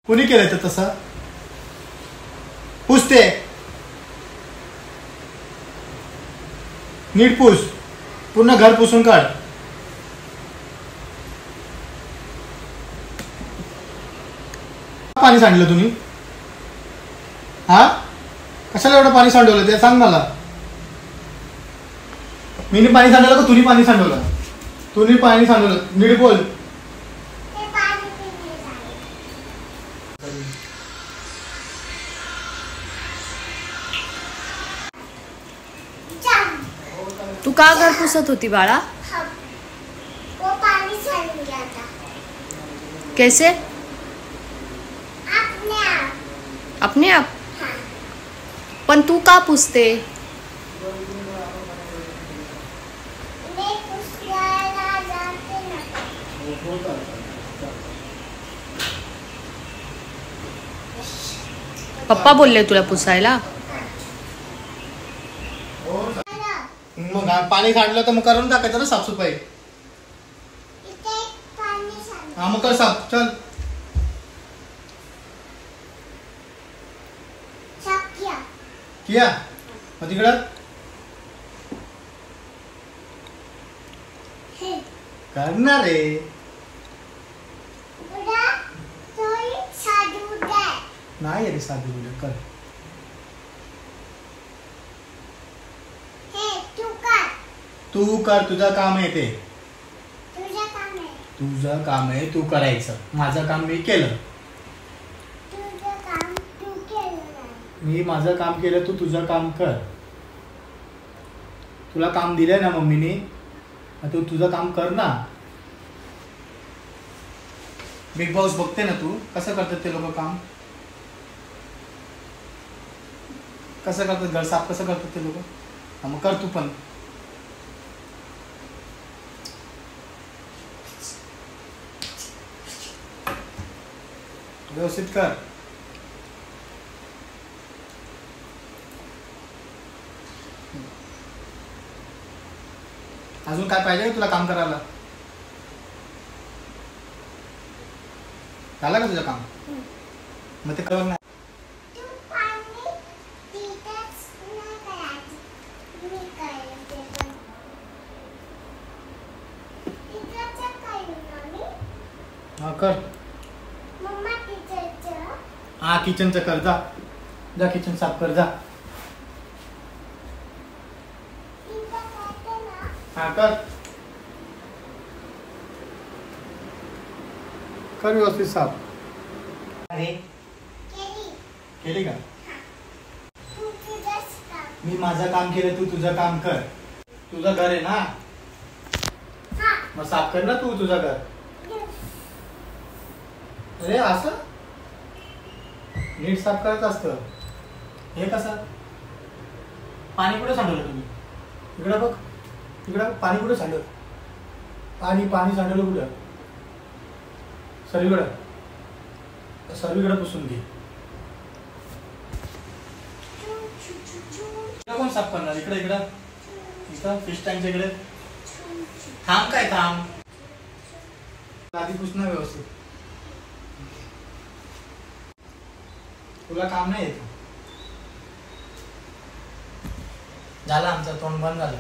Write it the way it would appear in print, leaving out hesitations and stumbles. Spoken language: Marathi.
कोणी केलं तर तसं पुसते नीट पुस पूर्ण घर पुसून काढ. पाणी सांडलं तुम्ही हा कशाला एवढं पाणी सांडवलं ते सांग मला. मीनी पाणी सांडवलं का तुम्ही पाणी सांडवलं. तुम्ही पाणी सांडवलं नीट बोल. तू का घर पुसत होती बाळा. वो पानी छन गया था. कैसे अपने आप. अपने आप. हाँ. पण तू का पुसते. मैं पुसायला जाते ना. पप्पा बोलले तुला पुसायला. मग पाणी सांडलं तर मग करून टाकायचं ना साफसफाई. इथे पाणी छान. हा मग कर साफ चल. साफ किया. किया मग तिकडं हे करणार रे. उडा तोय साधू दे. नाही रे साधी बोल कर. हे तू कर. तू कर तुझं काम आहे ते. तुझं काम आहे. तुझं काम आहे तू करायचं. माझं काम मी केलं. तुझं काम तू केलं नाही. मी माझं काम केलं तू तुझं काम कर. तुला काम दिलंय ना मम्मीने मग तू तुझं काम कर ना. बिग बॉस बघते ना तू कसं करतात ते लोक काम. कसं करतात घर साफ कसं करतात ते लोक. मग कर तू पण. व्यवस्थित कर. अजून काय पाहिजे तुला काम करायला. झालं का तुझं काम. मग ते कर नाही. तू पाणी तिथेच नाही करायचं. मी करेन ते पण. तिथेच करेन ना मी. हा कर. मम्मा तिथेच. हा किचनचं कर जा. जा किचन साफ कर जा. तिथं करते ना. हा कर. कर व्यवस्थित साफ. अरे केली. केली का. तू तुझंच काम. मी माझं काम केलं तू तुझं काम कर. तुझं घर आहे ना हा. मग साफ कर ना तू तुझं घर. अरे असं नीट साफ करायचं असतं. हे कसं पाणी कुठे सांडवलं तुम्ही. इकडं बघ इकडं पाणी कुठे सांडवलं. पाणी पाणी सांडवलं कुठं. सर्वीकडे पुसून घे. कोण साफ करणार. इकडे इकडं इथं फिश टँकच्या इकडे. थांब काय थांब. आधी पुसणं व्यवस्थित. तुला काम नाही येत. झालं आमचं तोंड बंद झालं.